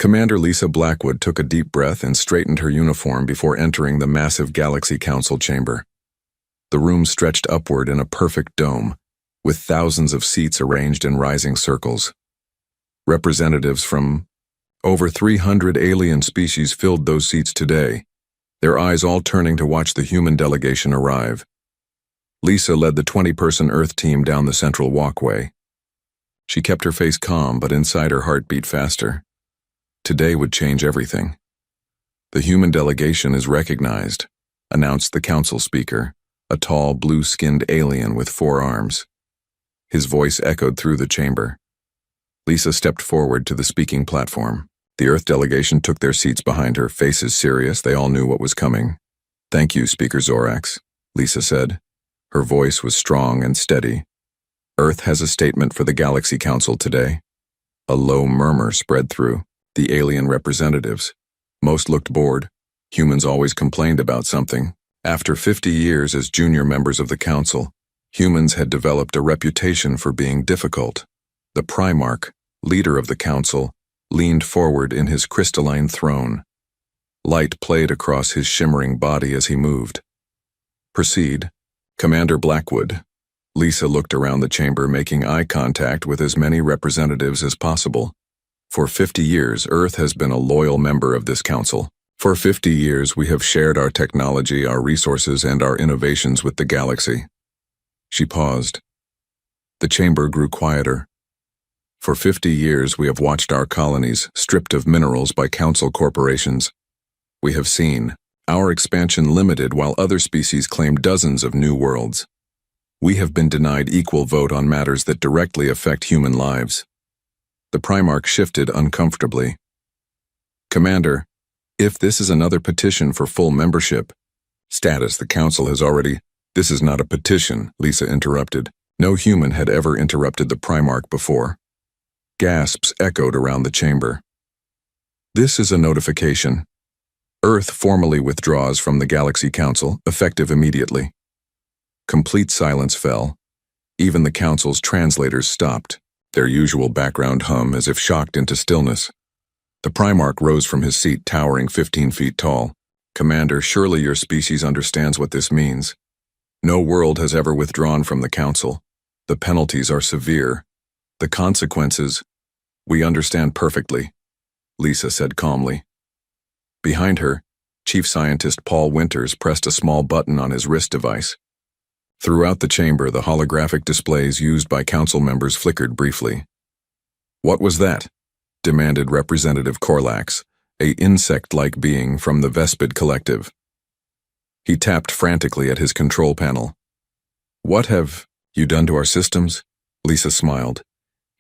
Commander Lisa Blackwood took a deep breath and straightened her uniform before entering the massive Galaxy Council chamber. The room stretched upward in a perfect dome, with thousands of seats arranged in rising circles. Representatives from over 300 alien species filled those seats today, their eyes all turning to watch the human delegation arrive. Lisa led the 20-person Earth team down the central walkway. She kept her face calm, but inside her heart beat faster. Today would change everything. "The human delegation is recognized," announced the council speaker, a tall, blue-skinned alien with 4 arms. His voice echoed through the chamber. Lisa stepped forward to the speaking platform. The Earth delegation took their seats behind her, faces serious. They all knew what was coming. "Thank you, Speaker Zorax," Lisa said. Her voice was strong and steady. "Earth has a statement for the Galaxy Council today." A low murmur spread through the alien representatives. Most looked bored. Humans always complained about something. After 50 years as junior members of the Council, humans had developed a reputation for being difficult. The Primarch, leader of the Council, leaned forward in his crystalline throne. Light played across his shimmering body as he moved. "Proceed, Commander Blackwood." Lisa looked around the chamber, making eye contact with as many representatives as possible. For 50 years, Earth has been a loyal member of this council. For 50 years, we have shared our technology, our resources, and our innovations with the galaxy. She paused. The chamber grew quieter. For 50 years, we have watched our colonies stripped of minerals by council corporations. We have seen our expansion limited while other species claim dozens of new worlds. We have been denied equal vote on matters that directly affect human lives. The Primarch shifted uncomfortably. "Commander, if this is another petition for full membership status, the Council has already—" "This is not a petition," Lisa interrupted. No human had ever interrupted the Primarch before. Gasps echoed around the chamber. "This is a notification. Earth formally withdraws from the Galaxy Council, effective immediately." Complete silence fell. Even the Council's translators stopped, their usual background hum as if shocked into stillness. The Primarch rose from his seat, towering 15 feet tall. "Commander, surely your species understands what this means. No world has ever withdrawn from the Council. The penalties are severe. The consequences—" "We understand perfectly," Lisa said calmly. Behind her, Chief Scientist Paul Winters pressed a small button on his wrist device. Throughout the chamber, the holographic displays used by council members flickered briefly. "What was that?" demanded Representative Corlax, a insect-like being from the Vespid Collective. He tapped frantically at his control panel. "What have you done to our systems?" Lisa smiled.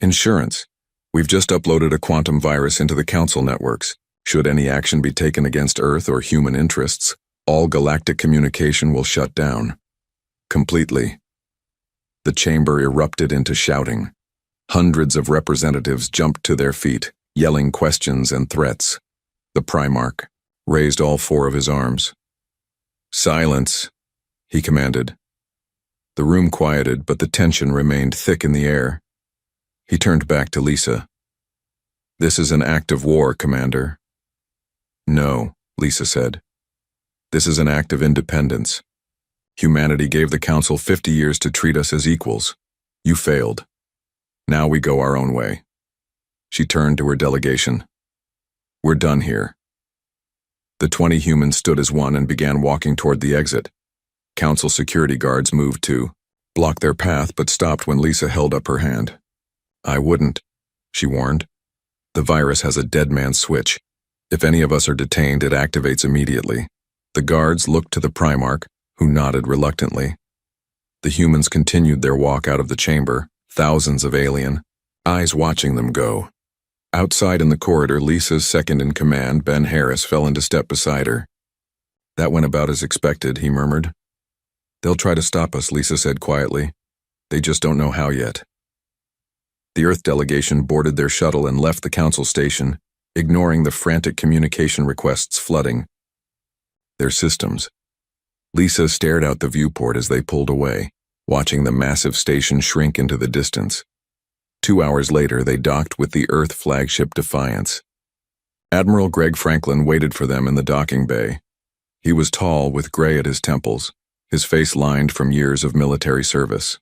"Insurance. We've just uploaded a quantum virus into the council networks. Should any action be taken against Earth or human interests, all galactic communication will shut down. Completely." The chamber erupted into shouting. Hundreds of representatives jumped to their feet, yelling questions and threats. The Primarch raised all 4 of his arms. "Silence," he commanded. The room quieted, but the tension remained thick in the air. He turned back to Lisa. "This is an act of war, Commander." "No," Lisa said. "This is an act of independence. Humanity gave the Council 50 years to treat us as equals. You failed. Now we go our own way." She turned to her delegation. "We're done here." The 20 humans stood as one and began walking toward the exit. Council security guards moved to block their path but stopped when Lisa held up her hand. "I wouldn't," she warned. "The virus has a dead man's switch. If any of us are detained, it activates immediately." The guards looked to the Primarch, who nodded reluctantly. The humans continued their walk out of the chamber, thousands of alien eyes watching them go. Outside in the corridor, Lisa's second-in-command, Ben Harris, fell into step beside her. "That went about as expected," he murmured. "They'll try to stop us," Lisa said quietly. "They just don't know how yet." The Earth delegation boarded their shuttle and left the council station, ignoring the frantic communication requests flooding their systems. Lisa stared out the viewport as they pulled away, watching the massive station shrink into the distance. 2 hours later, they docked with the Earth flagship Defiance. Admiral Greg Franklin waited for them in the docking bay. He was tall, with gray at his temples, his face lined from years of military service.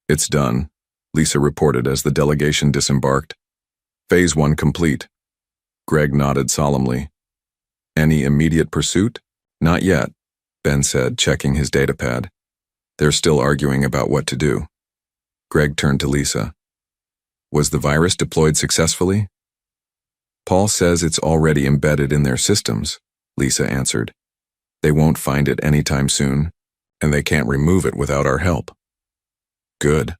"It's done," Lisa reported as the delegation disembarked. "Phase 1 complete." Greg nodded solemnly. "Any immediate pursuit?" "Not yet," Ben said, checking his datapad. "They're still arguing about what to do." Greg turned to Lisa. "Was the virus deployed successfully?" "Paul says it's already embedded in their systems," Lisa answered. "They won't find it anytime soon, and they can't remove it without our help." "Good."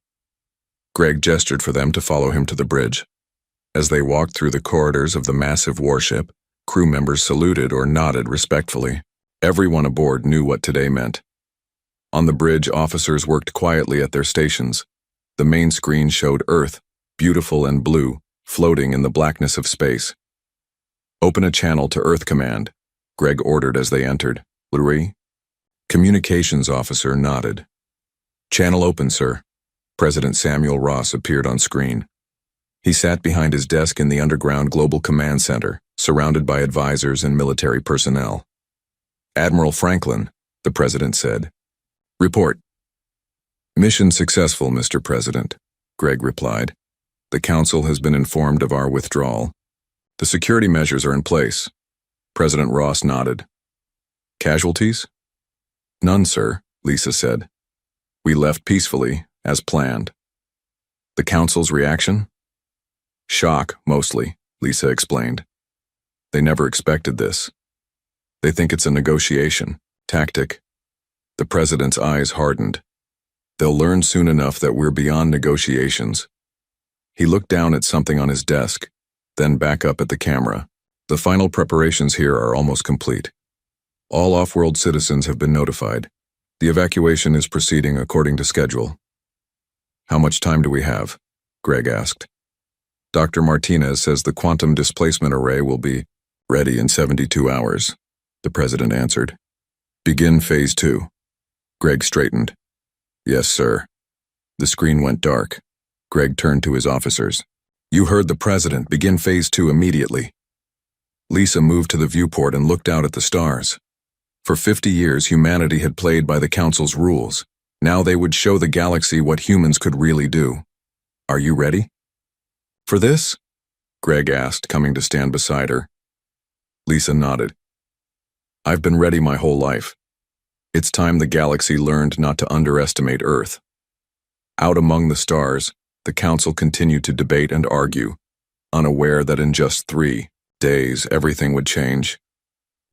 Greg gestured for them to follow him to the bridge. As they walked through the corridors of the massive warship, crew members saluted or nodded respectfully. Everyone aboard knew what today meant. On the bridge, officers worked quietly at their stations. The main screen showed Earth, beautiful and blue, floating in the blackness of space. "Open a channel to Earth Command," Greg ordered as they entered. "Louis?" Communications officer nodded. "Channel open, sir." President Samuel Ross appeared on screen. He sat behind his desk in the underground Global Command Center, surrounded by advisors and military personnel. "Admiral Franklin," the president said. "Report." "Mission successful, Mr. President," Greg replied. "The council has been informed of our withdrawal. The security measures are in place." President Ross nodded. "Casualties?" "None, sir," Lisa said. "We left peacefully, as planned." "The council's reaction?" "Shock, mostly," Lisa explained. "They never expected this. They think it's a negotiation, tactic." The president's eyes hardened. "They'll learn soon enough that we're beyond negotiations." He looked down at something on his desk, then back up at the camera. "The final preparations here are almost complete. All off-world citizens have been notified. The evacuation is proceeding according to schedule." "How much time do we have?" Greg asked. "Dr. Martinez says the quantum displacement array will be ready in 72 hours, the president answered. "Begin phase 2. Greg straightened. "Yes, sir." The screen went dark. Greg turned to his officers. "You heard the president. Begin phase 2 immediately." Lisa moved to the viewport and looked out at the stars. For 50 years, humanity had played by the council's rules. Now they would show the galaxy what humans could really do. "Are you ready?" "For this?" Greg asked, coming to stand beside her. Lisa nodded. "I've been ready my whole life. It's time the galaxy learned not to underestimate Earth." Out among the stars, the council continued to debate and argue, unaware that in just 3 days everything would change.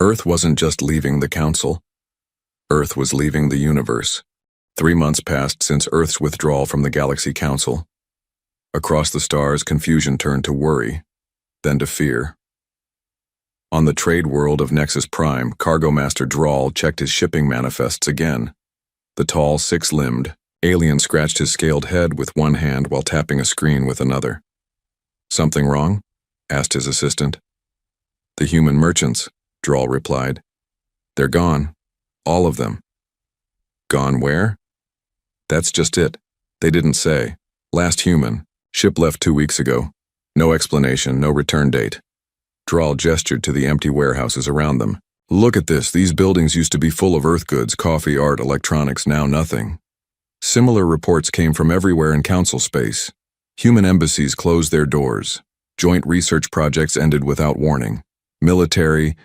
Earth wasn't just leaving the council. Earth was leaving the universe. 3 months passed since Earth's withdrawal from the Galaxy Council. Across the stars, confusion turned to worry, then to fear. On the trade world of Nexus Prime, Cargo Master Drawl checked his shipping manifests again. The tall, 6-limbed alien scratched his scaled head with one hand while tapping a screen with another. "Something wrong?" asked his assistant. "The human merchants," Drawl replied. "They're gone. All of them." "Gone where?" "That's just it. They didn't say. Last human. Ship left 2 weeks ago. No explanation, no return date." Drawl gestured to the empty warehouses around them. "Look at this. These buildings used to be full of Earth goods, coffee, art, electronics, now nothing." Similar reports came from everywhere in council space. Human embassies closed their doors. Joint research projects ended without warning. Military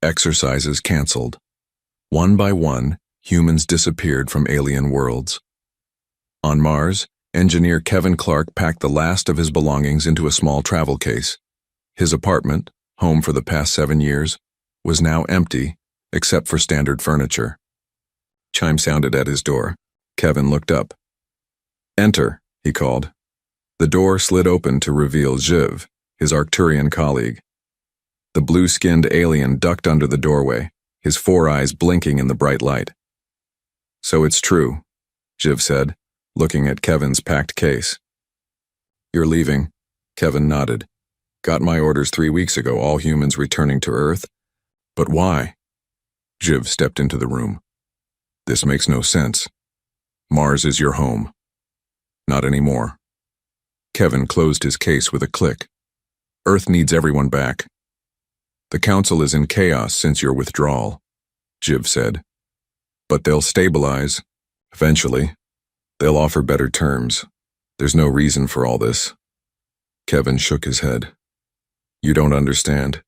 exercises canceled. One by one, humans disappeared from alien worlds. On Mars, engineer Kevin Clark packed the last of his belongings into a small travel case. His apartment, home for the past 7 years, was now empty, except for standard furniture. Chime sounded at his door. Kevin looked up. "Enter," he called. The door slid open to reveal Jiv, his Arcturian colleague. The blue-skinned alien ducked under the doorway, his 4 eyes blinking in the bright light. "So it's true," Jiv said, looking at Kevin's packed case. "You're leaving," Kevin nodded. "Got my orders 3 weeks ago, all humans returning to Earth." "But why?" Jiv stepped into the room. "This makes no sense. Mars is your home." "Not anymore." Kevin closed his case with a click. "Earth needs everyone back. The council is in chaos since your withdrawal, Jiv said. But they'll stabilize. Eventually. They'll offer better terms. There's no reason for all this. Kevin shook his head. You don't understand.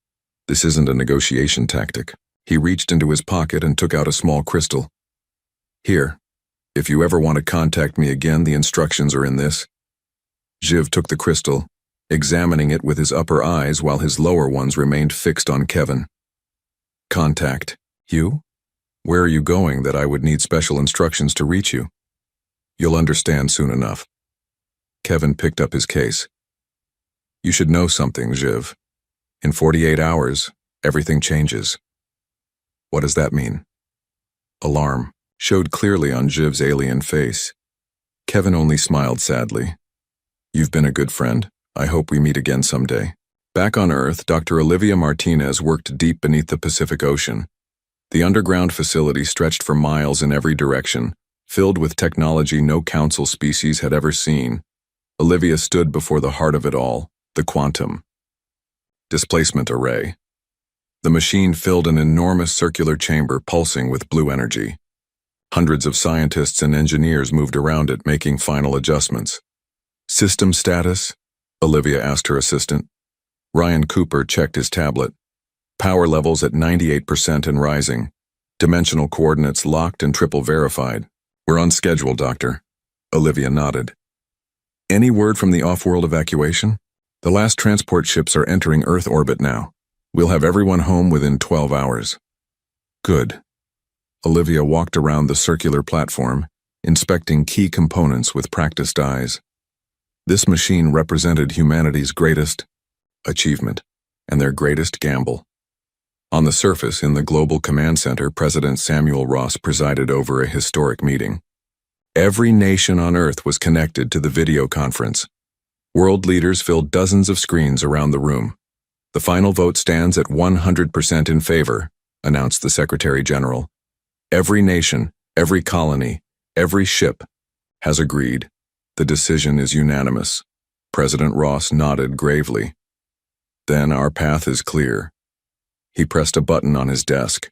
This isn't a negotiation tactic. He reached into his pocket and took out a small crystal. Here. If you ever want to contact me again, the instructions are in this. Jiv took the crystal, examining it with his upper eyes while his lower ones remained fixed on Kevin. Contact. You? Where are you going that I would need special instructions to reach you? You'll understand soon enough. Kevin picked up his case. You should know something, Jiv. In 48 hours, everything changes. What does that mean? Alarm showed clearly on Jiv's alien face. Kevin only smiled sadly. You've been a good friend. I hope we meet again someday. Back on Earth, Dr. Olivia Martinez worked deep beneath the Pacific Ocean. The underground facility stretched for miles in every direction, filled with technology no council species had ever seen. Olivia stood before the heart of it all, the quantum displacement array. The machine filled an enormous circular chamber pulsing with blue energy. Hundreds of scientists and engineers moved around it, making final adjustments. System status? Olivia asked her assistant. Ryan Cooper checked his tablet. Power levels at 98% and rising. Dimensional coordinates locked and triple verified. We're on schedule, Doctor. Olivia nodded. Any word from the off-world evacuation? The last transport ships are entering Earth orbit now. We'll have everyone home within 12 hours. Good. Olivia walked around the circular platform, inspecting key components with practiced eyes. This machine represented humanity's greatest achievement and their greatest gamble. On the surface, in the Global Command Center, President Samuel Ross presided over a historic meeting. Every nation on Earth was connected to the video conference. World leaders filled dozens of screens around the room. The final vote stands at 100% in favor, announced the Secretary General. Every nation, every colony, every ship has agreed. The decision is unanimous. President Ross nodded gravely. Then our path is clear. He pressed a button on his desk.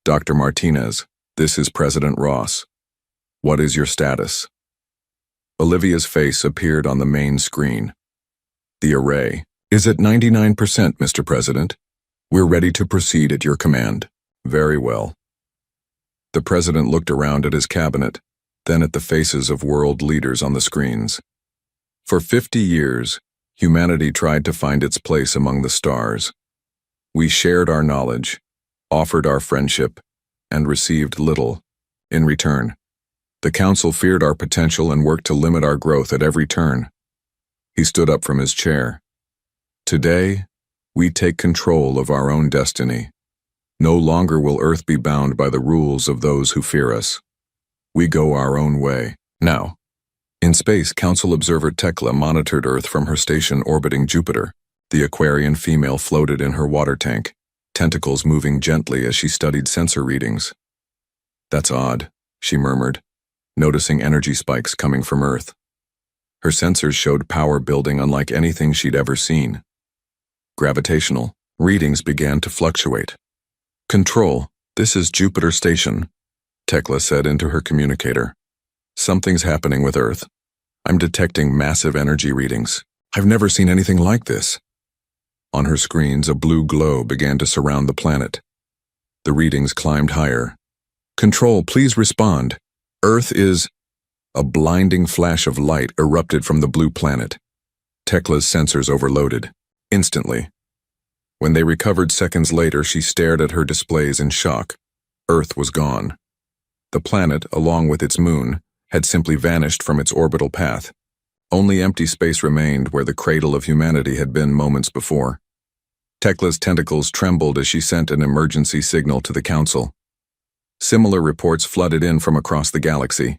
Dr. Martinez, this is President Ross. What is your status? Olivia's face appeared on the main screen. The array is at 99%, Mr. President. We're ready to proceed at your command. Very well. The president looked around at his cabinet, then at the faces of world leaders on the screens. For 50 years, humanity tried to find its place among the stars. We shared our knowledge, offered our friendship, and received little in return. The council feared our potential and worked to limit our growth at every turn. He stood up from his chair. Today, we take control of our own destiny. No longer will Earth be bound by the rules of those who fear us. We go our own way. Now, in space, Council observer Tekla monitored Earth from her station orbiting Jupiter. The Aquarian female floated in her water tank, tentacles moving gently as she studied sensor readings. That's odd, she murmured, noticing energy spikes coming from Earth. Her sensors showed power building unlike anything she'd ever seen. Gravitational readings began to fluctuate. Control, this is Jupiter Station, Tekla said into her communicator. Something's happening with Earth. I'm detecting massive energy readings. I've never seen anything like this. On her screens, a blue glow began to surround the planet. The readings climbed higher. Control, please respond. Earth is... A blinding flash of light erupted from the blue planet. Tekla's sensors overloaded. Instantly. When they recovered seconds later, she stared at her displays in shock. Earth was gone. The planet, along with its moon, had simply vanished from its orbital path. Only empty space remained where the cradle of humanity had been moments before. Tekla's tentacles trembled as she sent an emergency signal to the council. Similar reports flooded in from across the galaxy.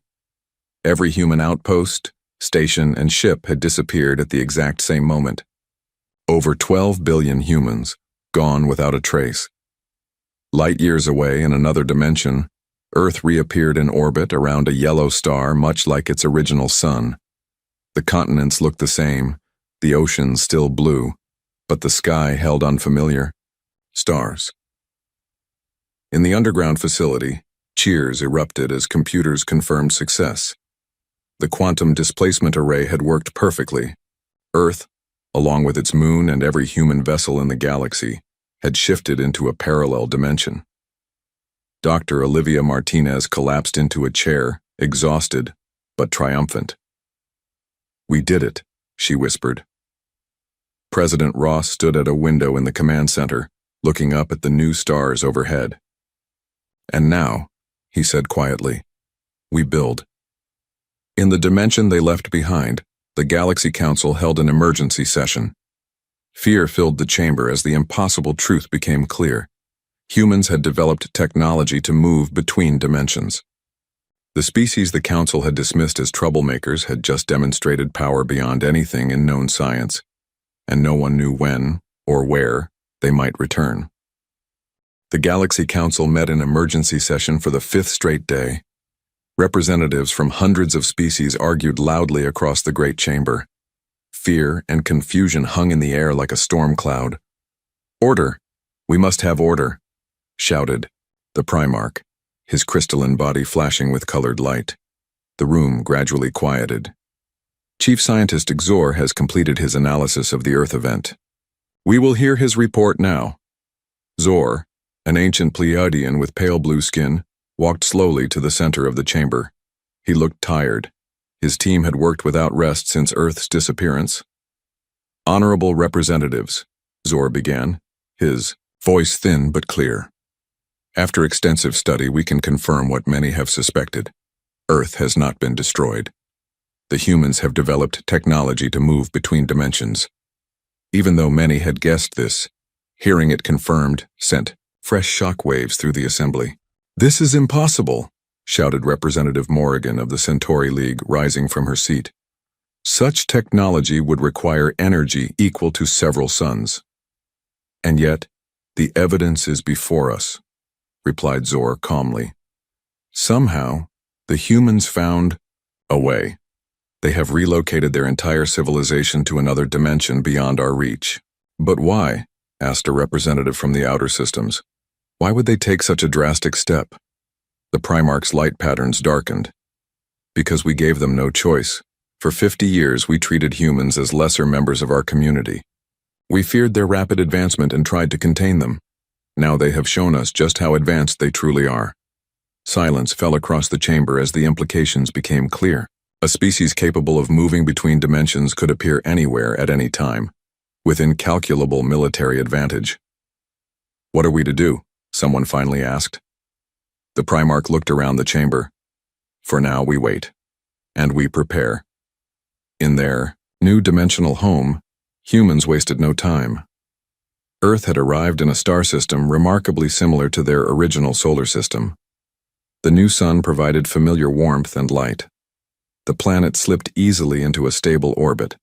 Every human outpost, station, and ship had disappeared at the exact same moment. Over 12 billion humans, gone without a trace. Light years away in another dimension, Earth reappeared in orbit around a yellow star much like its original sun. The continents looked the same, the oceans still blue, but the sky held unfamiliar. Stars. In the underground facility, cheers erupted as computers confirmed success. The quantum displacement array had worked perfectly. Earth, along with its moon and every human vessel in the galaxy, had shifted into a parallel dimension. Dr. Olivia Martinez collapsed into a chair, exhausted, but triumphant. "We did it," she whispered. President Ross stood at a window in the command center, looking up at the new stars overhead. "And now," he said quietly, "we build." In the dimension they left behind, the Galaxy Council held an emergency session. Fear filled the chamber as the impossible truth became clear. Humans had developed technology to move between dimensions. The species the Council had dismissed as troublemakers had just demonstrated power beyond anything in known science, and no one knew when or where they might return. The Galaxy Council met in emergency session for the 5th straight day. Representatives from hundreds of species argued loudly across the great chamber. Fear and confusion hung in the air like a storm cloud. "Order! We must have order!" shouted the Primarch, his crystalline body flashing with colored light. The room gradually quieted. Chief Scientist Xor has completed his analysis of the Earth event. We will hear his report now. Xor, an ancient Pleiadian with pale blue skin, walked slowly to the center of the chamber. He looked tired. His team had worked without rest since Earth's disappearance. "Honorable representatives," Xor began, his voice thin but clear. "After extensive study, we can confirm what many have suspected. Earth has not been destroyed. The humans have developed technology to move between dimensions. Even though many had guessed this, hearing it confirmed sent fresh shockwaves through the assembly. "This is impossible," shouted Representative Morrigan of the Centauri League, rising from her seat. "Such technology would require energy equal to several suns." "And yet, the evidence is before us," replied Xor calmly. "Somehow, the humans found a way. They have relocated their entire civilization to another dimension beyond our reach." "But why?" asked a representative from the outer systems. "Why would they take such a drastic step?" The Primarch's light patterns darkened. "Because we gave them no choice. For 50 years, we treated humans as lesser members of our community. We feared their rapid advancement and tried to contain them. Now they have shown us just how advanced they truly are." Silence fell across the chamber as the implications became clear. A species capable of moving between dimensions could appear anywhere at any time, with incalculable military advantage. "What are we to do?" someone finally asked. The Primarch looked around the chamber. "For now, we wait. And we prepare." In their new dimensional home, humans wasted no time. Earth had arrived in a star system remarkably similar to their original solar system. The new sun provided familiar warmth and light. The planet slipped easily into a stable orbit.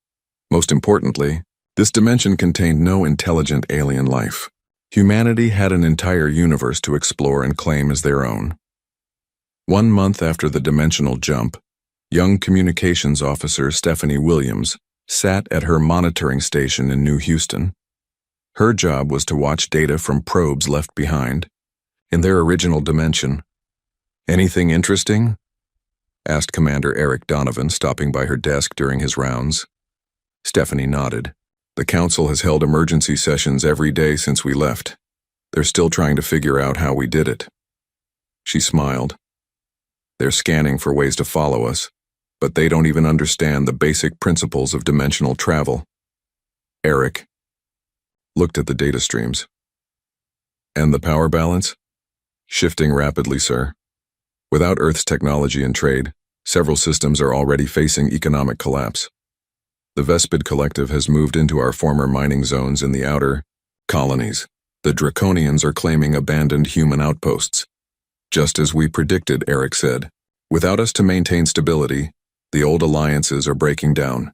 Most importantly, this dimension contained no intelligent alien life. Humanity had an entire universe to explore and claim as their own. 1 month after the dimensional jump, young communications officer Stephanie Williams sat at her monitoring station in New Houston. Her job was to watch data from probes left behind in their original dimension. "Anything interesting?" asked Commander Eric Donovan, stopping by her desk during his rounds. Stephanie nodded. "The Council has held emergency sessions every day since we left. They're still trying to figure out how we did it." She smiled. "They're scanning for ways to follow us, but they don't even understand the basic principles of dimensional travel." Eric looked at the data streams. "And the power balance?" "Shifting rapidly, sir. Without Earth's technology and trade, several systems are already facing economic collapse. The Vespid Collective has moved into our former mining zones in the outer colonies. The Draconians are claiming abandoned human outposts. Just as we predicted, Eric said. Without us to maintain stability, the old alliances are breaking down.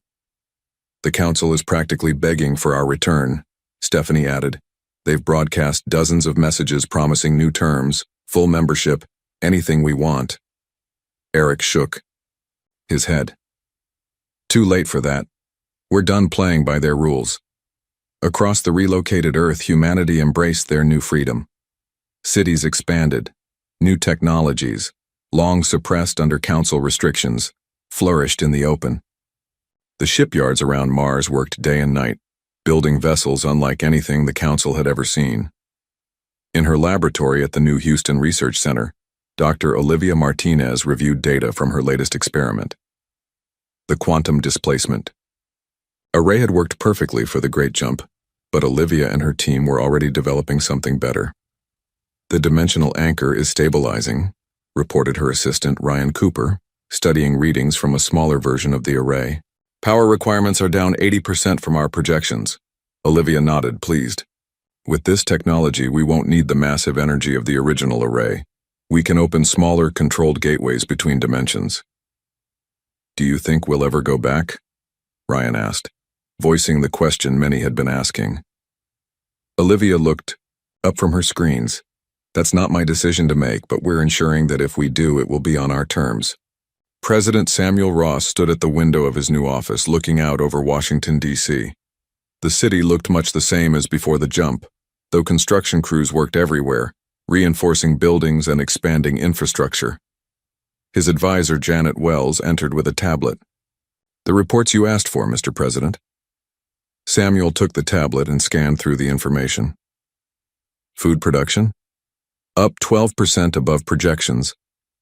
The Council is practically begging for our return," Stephanie added. "They've broadcast dozens of messages promising new terms, full membership, anything we want." Eric shook his head. "Too late for that. We're done playing by their rules." Across the relocated Earth, humanity embraced their new freedom. Cities expanded. New technologies, long suppressed under council restrictions, flourished in the open. The shipyards around Mars worked day and night, building vessels unlike anything the council had ever seen. In her laboratory at the new Houston Research Center, Dr. Olivia Martinez reviewed data from her latest experiment. The quantum displacement. Array had worked perfectly for the Great Jump, but Olivia and her team were already developing something better. The dimensional anchor is stabilizing, reported her assistant Ryan Cooper, studying readings from a smaller version of the array. Power requirements are down 80% from our projections. Olivia nodded, pleased. With this technology, we won't need the massive energy of the original array. We can open smaller, controlled gateways between dimensions. Do you think we'll ever go back? Ryan asked, voicing the question many had been asking. Olivia looked up from her screens. That's not my decision to make, but we're ensuring that if we do, it will be on our terms. President Samuel Ross stood at the window of his new office, looking out over Washington, D.C. The city looked much the same as before the jump, though construction crews worked everywhere, reinforcing buildings and expanding infrastructure. His advisor, Janet Wells, entered with a tablet. The reports you asked for, Mr. President. Samuel took the tablet and scanned through the information. Food production? Up 12% above projections,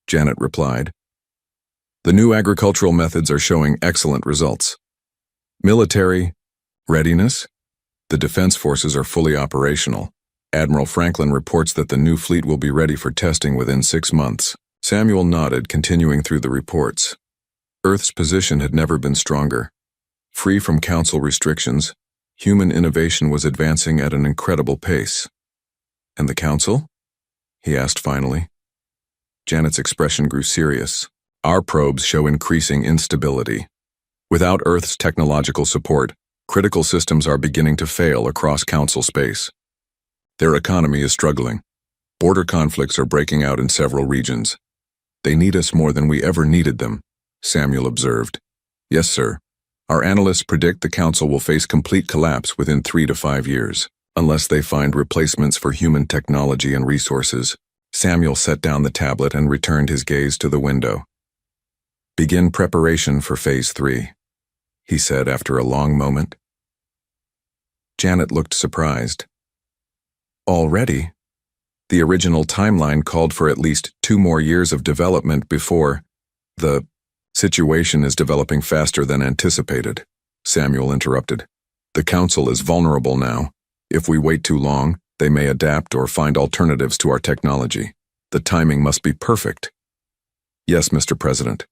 Janet replied. The new agricultural methods are showing excellent results. Military readiness? The defense forces are fully operational. Admiral Franklin reports that the new fleet will be ready for testing within 6 months. Samuel nodded, continuing through the reports. Earth's position had never been stronger. Free from council restrictions, human innovation was advancing at an incredible pace. And the council? He asked finally. Janet's expression grew serious. Our probes show increasing instability. Without Earth's technological support, critical systems are beginning to fail across council space. Their economy is struggling. Border conflicts are breaking out in several regions. They need us more than we ever needed them, Samuel observed. Yes, sir. Our analysts predict the council will face complete collapse within 3 to 5 years, unless they find replacements for human technology and resources. Samuel set down the tablet and returned his gaze to the window. Begin preparation for Phase 3, he said after a long moment. Janet looked surprised. Already? The original timeline called for at least 2 more years of development before. The situation is developing faster than anticipated, Samuel interrupted. The council is vulnerable now. If we wait too long, they may adapt or find alternatives to our technology. The timing must be perfect. Yes, Mr. President.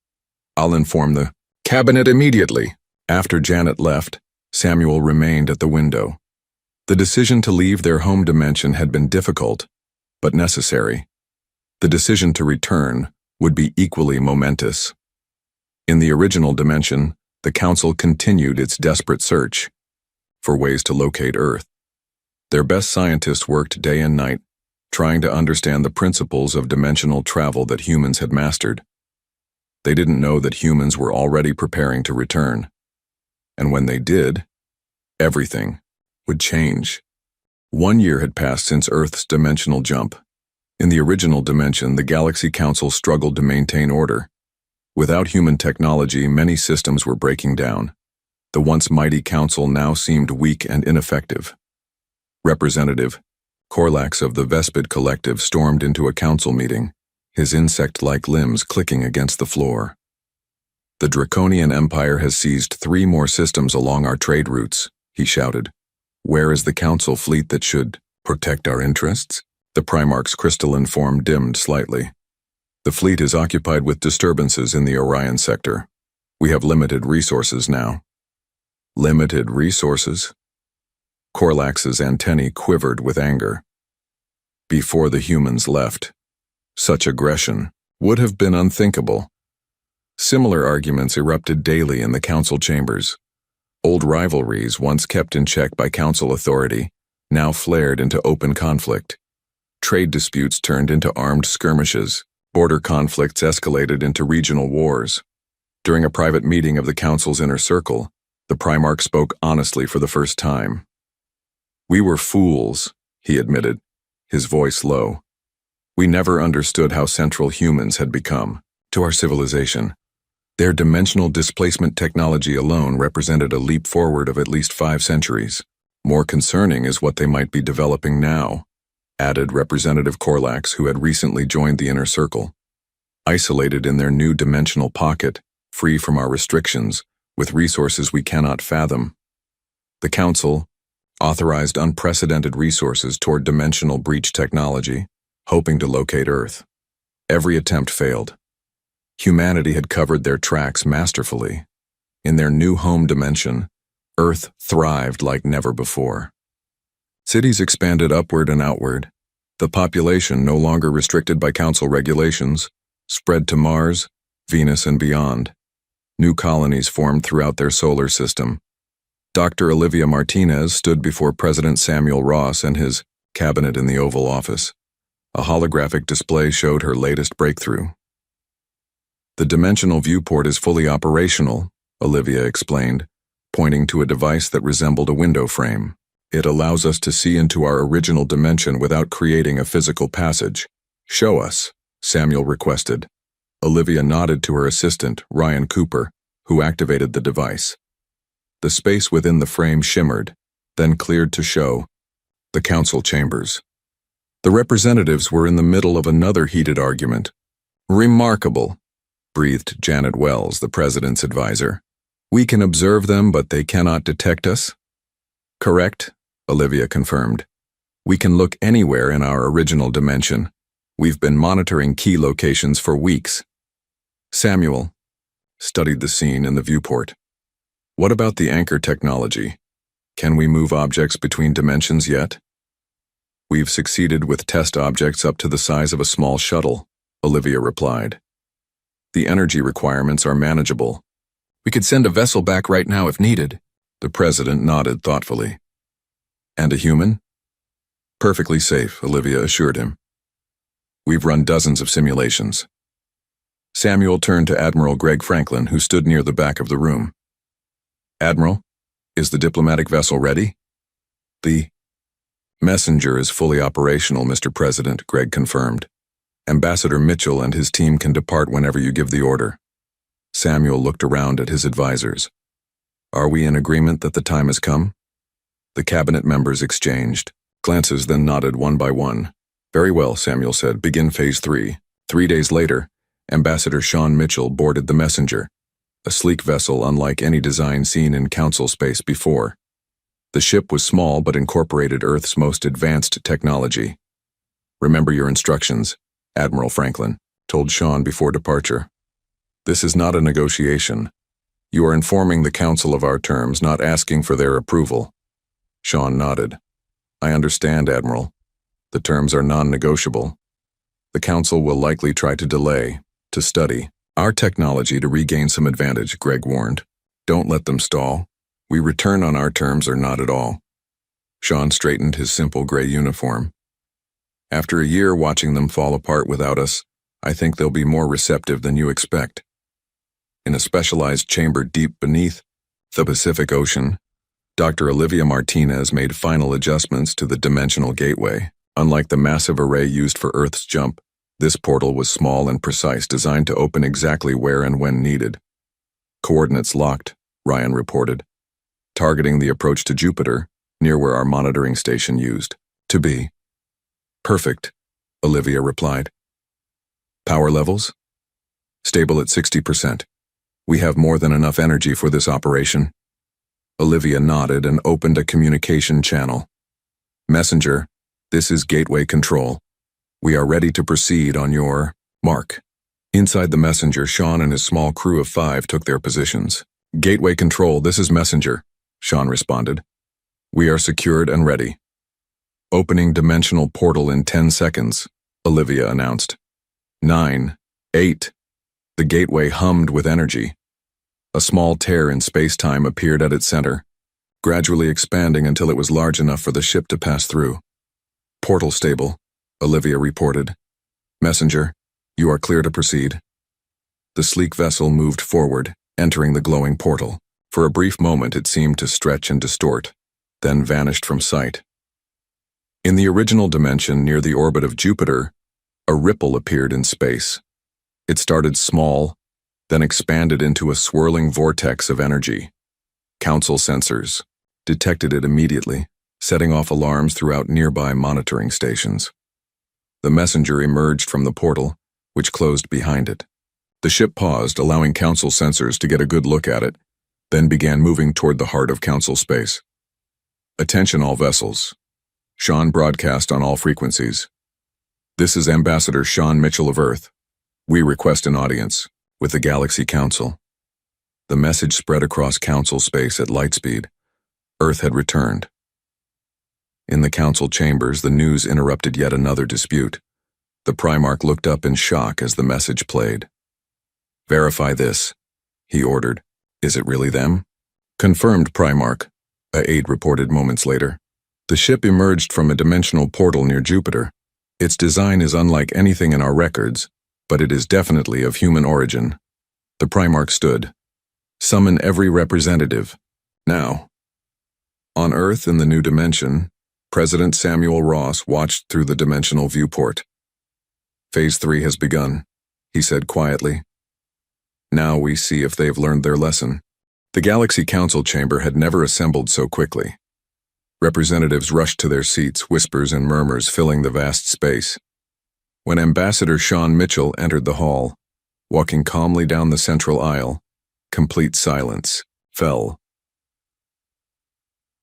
I'll inform the cabinet immediately. After Janet left, Samuel remained at the window. The decision to leave their home dimension had been difficult, but necessary. The decision to return would be equally momentous. In the original dimension, the council continued its desperate search for ways to locate Earth. Their best scientists worked day and night, trying to understand the principles of dimensional travel that humans had mastered. They didn't know that humans were already preparing to return. And when they did, everything would change. 1 year had passed since Earth's dimensional jump. In the original dimension, the Galaxy Council struggled to maintain order. Without human technology, many systems were breaking down. The once mighty council now seemed weak and ineffective. Representative Corlax of the Vespid Collective stormed into a council meeting, his insect-like limbs clicking against the floor. The Draconian Empire has seized 3 more systems along our trade routes, he shouted. Where is the council fleet that should protect our interests? The Primarch's crystalline form dimmed slightly. The fleet is occupied with disturbances in the Orion sector. We have limited resources now. Limited resources? Corlax's antennae quivered with anger. Before the humans left, such aggression would have been unthinkable. Similar arguments erupted daily in the council chambers. Old rivalries, once kept in check by council authority, now flared into open conflict. Trade disputes turned into armed skirmishes. Border conflicts escalated into regional wars. During a private meeting of the council's inner circle, the Primarch spoke honestly for the first time. We were fools, he admitted, his voice low. We never understood how central humans had become to our civilization. Their dimensional displacement technology alone represented a leap forward of at least 5 centuries. More concerning is what they might be developing now, added Representative Corlax, who had recently joined the inner circle. Isolated in their new dimensional pocket, free from our restrictions, with resources we cannot fathom. The Council authorized unprecedented resources toward dimensional breach technology, hoping to locate Earth. Every attempt failed. Humanity had covered their tracks masterfully. In their new home dimension, Earth thrived like never before. Cities expanded upward and outward. The population, no longer restricted by Council regulations, spread to Mars, Venus, and beyond. New colonies formed throughout their solar system. Dr. Olivia Martinez stood before President Samuel Ross and his cabinet in the Oval Office. A holographic display showed her latest breakthrough. The dimensional viewport is fully operational, Olivia explained, pointing to a device that resembled a window frame. It allows us to see into our original dimension without creating a physical passage. Show us, Samuel requested. Olivia nodded to her assistant, Ryan Cooper, who activated the device. The space within the frame shimmered, then cleared to show the council chambers. The representatives were in the middle of another heated argument. Remarkable, breathed Janet Wells, the president's advisor. We can observe them, but they cannot detect us? Correct, Olivia confirmed. We can look anywhere in our original dimension. We've been monitoring key locations for weeks. Samuel studied the scene in the viewport. What about the anchor technology? Can we move objects between dimensions yet? We've succeeded with test objects up to the size of a small shuttle, Olivia replied. The energy requirements are manageable. We could send a vessel back right now if needed. The president nodded thoughtfully. And a human? Perfectly safe, Olivia assured him. We've run dozens of simulations. Samuel turned to Admiral Greg Franklin, who stood near the back of the room. Admiral, is the diplomatic vessel ready? The messenger is fully operational, Mr. President, Greg confirmed. Ambassador Mitchell and his team can depart whenever you give the order. Samuel looked around at his advisors. Are we in agreement that the time has come? The cabinet members exchanged glances, then nodded one by one. Very well, Samuel said. Begin Phase 3. 3 days later, Ambassador Sean Mitchell boarded the messenger, a sleek vessel unlike any design seen in Council space before. The ship was small but incorporated Earth's most advanced technology. Remember your instructions, Admiral Franklin told Sean before departure. This is not a negotiation. You are informing the Council of our terms, not asking for their approval. Sean nodded. I understand, Admiral. The terms are non-negotiable. The Council will likely try to delay, to study our technology to regain some advantage, Greg warned. Don't let them stall. We return on our terms or not at all. Sean straightened his simple gray uniform. After a year watching them fall apart without us, I think they'll be more receptive than you expect. In a specialized chamber deep beneath the Pacific Ocean, Dr. Olivia Martinez made final adjustments to the dimensional gateway. Unlike the massive array used for Earth's jump, this portal was small and precise, designed to open exactly where and when needed. Coordinates locked, Ryan reported, targeting the approach to Jupiter, near where our monitoring station used to be. Perfect, Olivia replied. Power levels? Stable at 60%. We have more than enough energy for this operation. Olivia nodded and opened a communication channel. Messenger, this is Gateway Control. We are ready to proceed on your mark. Inside the messenger, Sean and his small crew of 5 took their positions. Gateway Control, this is Messenger, Sean responded. We are secured and ready. Opening dimensional portal in 10 seconds, Olivia announced. 9, 8. The gateway hummed with energy. A small tear in space-time appeared at its center, gradually expanding until it was large enough for the ship to pass through. Portal stable, Olivia reported. Messenger, you are clear to proceed. The sleek vessel moved forward, entering the glowing portal. For a brief moment it seemed to stretch and distort, then vanished from sight. In the original dimension near the orbit of Jupiter, a ripple appeared in space. It started small, then expanded into a swirling vortex of energy. Council sensors detected it immediately, setting off alarms throughout nearby monitoring stations. The messenger emerged from the portal, which closed behind it. The ship paused, allowing Council sensors to get a good look at it, then began moving toward the heart of Council space. Attention all vessels. Sean broadcast on all frequencies. This is Ambassador Sean Mitchell of Earth. We request an audience with the Galacxy Council. The message spread across Council space at light speed. Earth had returned. In the Council chambers, the news interrupted yet another dispute. The Primarch looked up in shock as the message played. "Verify this," he ordered. "Is it really them?" "Confirmed, Primarch," a aide reported moments later. "The ship emerged from a dimensional portal near Jupiter. Its design is unlike anything in our records, but it is definitely of human origin." The Primarch stood. "Summon every representative. Now." On Earth in the new dimension, President Samuel Ross watched through the dimensional viewport. "Phase 3 has begun," he said quietly. "Now we see if they've learned their lesson." The Galacxy Council chamber had never assembled so quickly. Representatives rushed to their seats, whispers and murmurs filling the vast space. When Ambassador Sean Mitchell entered the hall, walking calmly down the central aisle, complete silence fell.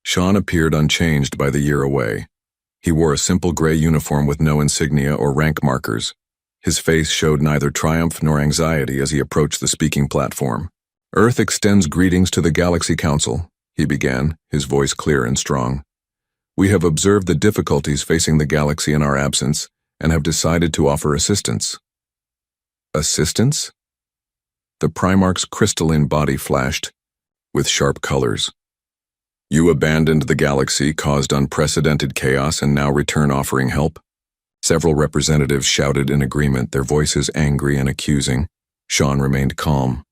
Sean appeared unchanged by the year away. He wore a simple gray uniform with no insignia or rank markers. His face showed neither triumph nor anxiety as he approached the speaking platform. "Earth extends greetings to the Galacxy Council," he began, his voice clear and strong. "We have observed the difficulties facing the galaxy in our absence and have decided to offer assistance." Assistance? The Primarch's crystalline body flashed, with sharp colors. "You abandoned the galaxy, caused unprecedented chaos, and now return offering help?" Several representatives shouted in agreement, their voices angry and accusing. Sean remained calm.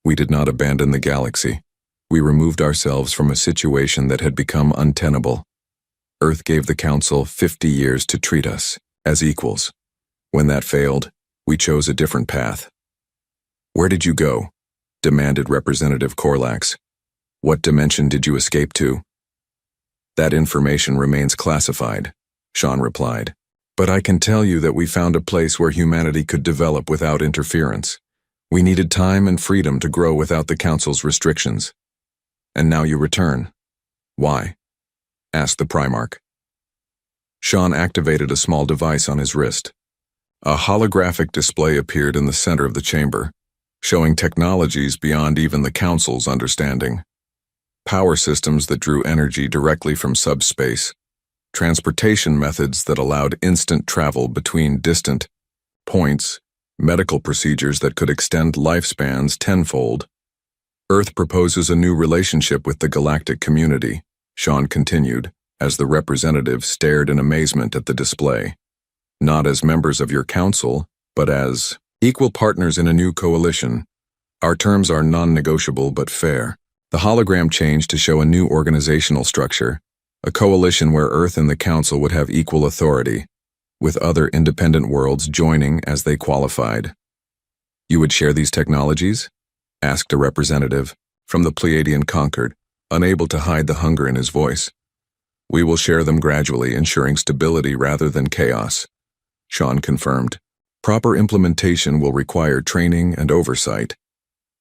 "We did not abandon the galaxy. We removed ourselves from a situation that had become untenable. Earth gave the Council 50 years to treat us as equals. When that failed, we chose a different path." "Where did you go?" demanded Representative Corlax. "What dimension did you escape to?" "That information remains classified," Sean replied. "But I can tell you that we found a place where humanity could develop without interference. We needed time and freedom to grow without the Council's restrictions. And now you return. Why?" asked the Primarch. Sean activated a small device on his wrist. A holographic display appeared in the center of the chamber, showing technologies beyond even the Council's understanding. Power systems that drew energy directly from subspace, transportation methods that allowed instant travel between distant points, medical procedures that could extend lifespans tenfold. "Earth proposes a new relationship with the galactic community," Sean continued, as the representative stared in amazement at the display. "Not as members of your council, but as equal partners in a new coalition. Our terms are non-negotiable but fair." The hologram changed to show a new organizational structure, a coalition where Earth and the Council would have equal authority, with other independent worlds joining as they qualified. "You would share these technologies?" asked a representative from the Pleiadian Concord, unable to hide the hunger in his voice. "We will share them gradually, ensuring stability rather than chaos," Sean confirmed. "Proper implementation will require training and oversight.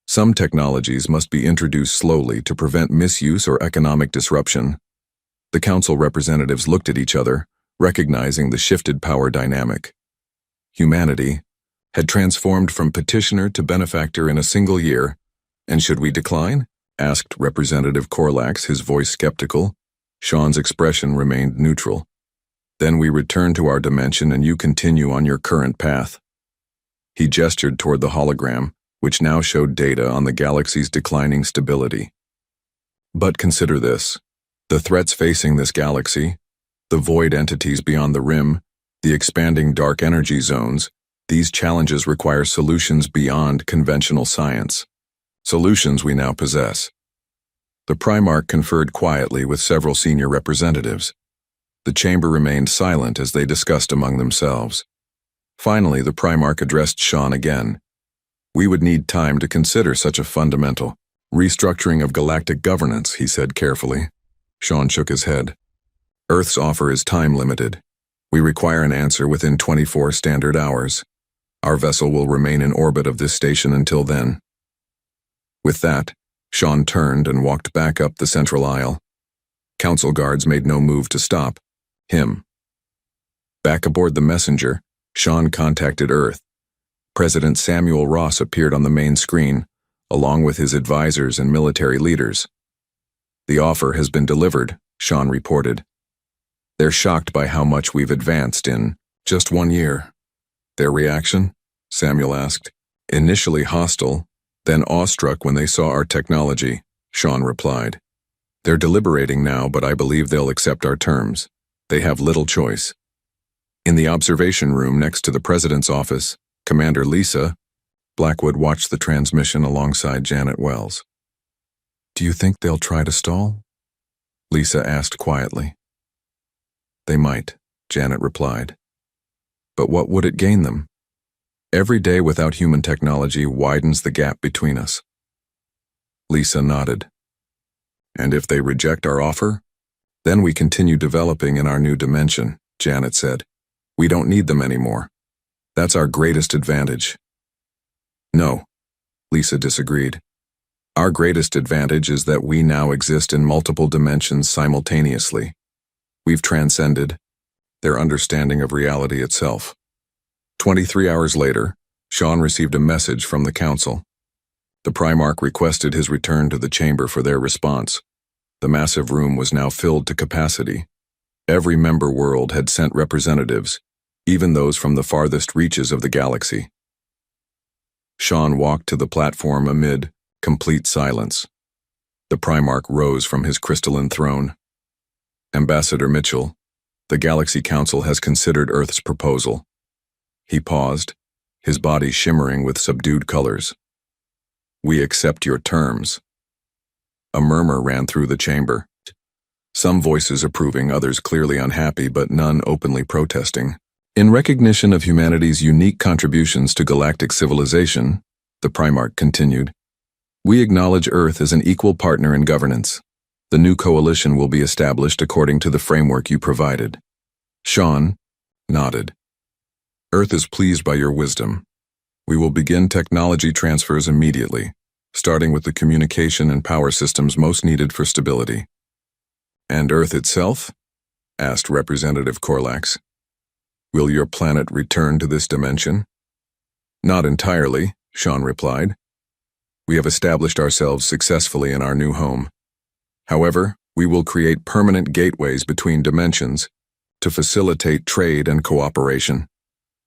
Some technologies must be introduced slowly to prevent misuse or economic disruption." The Council representatives looked at each other, recognizing the shifted power dynamic. Humanity had transformed from petitioner to benefactor in a single year. "And should we decline?" asked Representative Corlax, his voice skeptical. Sean's expression remained neutral. "Then we return to our dimension and you continue on your current path." He gestured toward the hologram, which now showed data on the galaxy's declining stability. "But consider this. The threats facing this galaxy, the void entities beyond the rim, the expanding dark energy zones, these challenges require solutions beyond conventional science. Solutions we now possess." The Primarch conferred quietly with several senior representatives. The chamber remained silent as they discussed among themselves. Finally, the Primarch addressed Sean again. "We would need time to consider such a fundamental restructuring of galactic governance," he said carefully. Sean shook his head. "Earth's offer is time-limited. We require an answer within 24 standard hours. Our vessel will remain in orbit of this station until then." With that, Sean turned and walked back up the central aisle. Council guards made no move to stop him. Back aboard the messenger, Sean contacted Earth. President Samuel Ross appeared on the main screen, along with his advisors and military leaders. "The offer has been delivered," Sean reported. "They're shocked by how much we've advanced in just 1 year." "Their reaction?" Samuel asked. "Initially hostile, then awestruck when they saw our technology," Sean replied. "They're deliberating now, but I believe they'll accept our terms. They have little choice." In the observation room next to the president's office, Commander Lisa Blackwood watched the transmission alongside Janet Wells. "Do you think they'll try to stall?" Lisa asked quietly. "They might," Janet replied. "But what would it gain them? Every day without human technology widens the gap between us." Lisa nodded. "And if they reject our offer? Then we continue developing in our new dimension," Janet said. "We don't need them anymore. That's our greatest advantage." "No," Lisa disagreed. "Our greatest advantage is that we now exist in multiple dimensions simultaneously. We've transcended their understanding of reality itself." 23 hours later, Sean received a message from the council. The Primarch requested his return to the chamber for their response. The massive room was now filled to capacity. Every member world had sent representatives, even those from the farthest reaches of the galaxy. Sean walked to the platform amid complete silence. The Primarch rose from his crystalline throne. "Ambassador Mitchell, the Galaxy Council has considered Earth's proposal." He paused, his body shimmering with subdued colors. "We accept your terms." A murmur ran through the chamber. Some voices approving, others clearly unhappy, but none openly protesting. "In recognition of humanity's unique contributions to galactic civilization," the Primarch continued, "we acknowledge Earth as an equal partner in governance. The new coalition will be established according to the framework you provided." Sean nodded. "Earth is pleased by your wisdom. We will begin technology transfers immediately, starting with the communication and power systems most needed for stability." "And Earth itself?" asked Representative Corlax. "Will your planet return to this dimension?" "Not entirely," Sean replied. "We have established ourselves successfully in our new home. However, we will create permanent gateways between dimensions to facilitate trade and cooperation."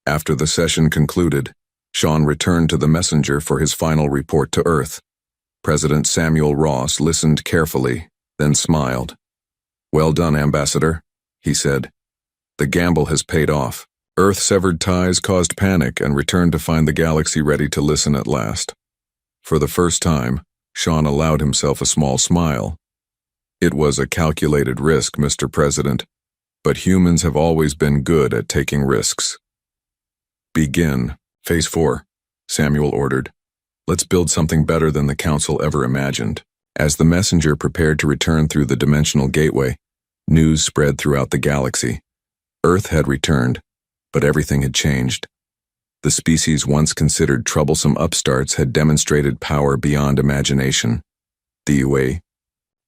After the session concluded, Sean returned to the messenger for his final report to Earth. President Samuel Ross listened carefully, then smiled. "Well done, Ambassador," he said. "The gamble has paid off. Earth's severed ties caused panic and returned to find the galaxy ready to listen at last." For the first time, Sean allowed himself a small smile. "It was a calculated risk, Mr. President, but humans have always been good at taking risks." "Begin. Phase 4, Samuel ordered. "Let's build something better than the Council ever imagined." As the messenger prepared to return through the dimensional gateway, news spread throughout the galaxy. Earth had returned, but everything had changed. The species once considered troublesome upstarts had demonstrated power beyond imagination. The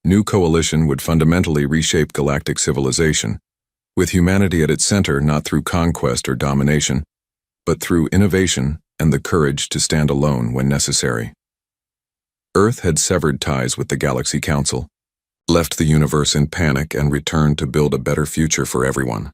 new coalition would fundamentally reshape galactic civilization, with humanity at its center not through conquest or domination, but through innovation and the courage to stand alone when necessary. Earth had severed ties with the Galaxy Council, left the universe in panic, and returned to build a better future for everyone.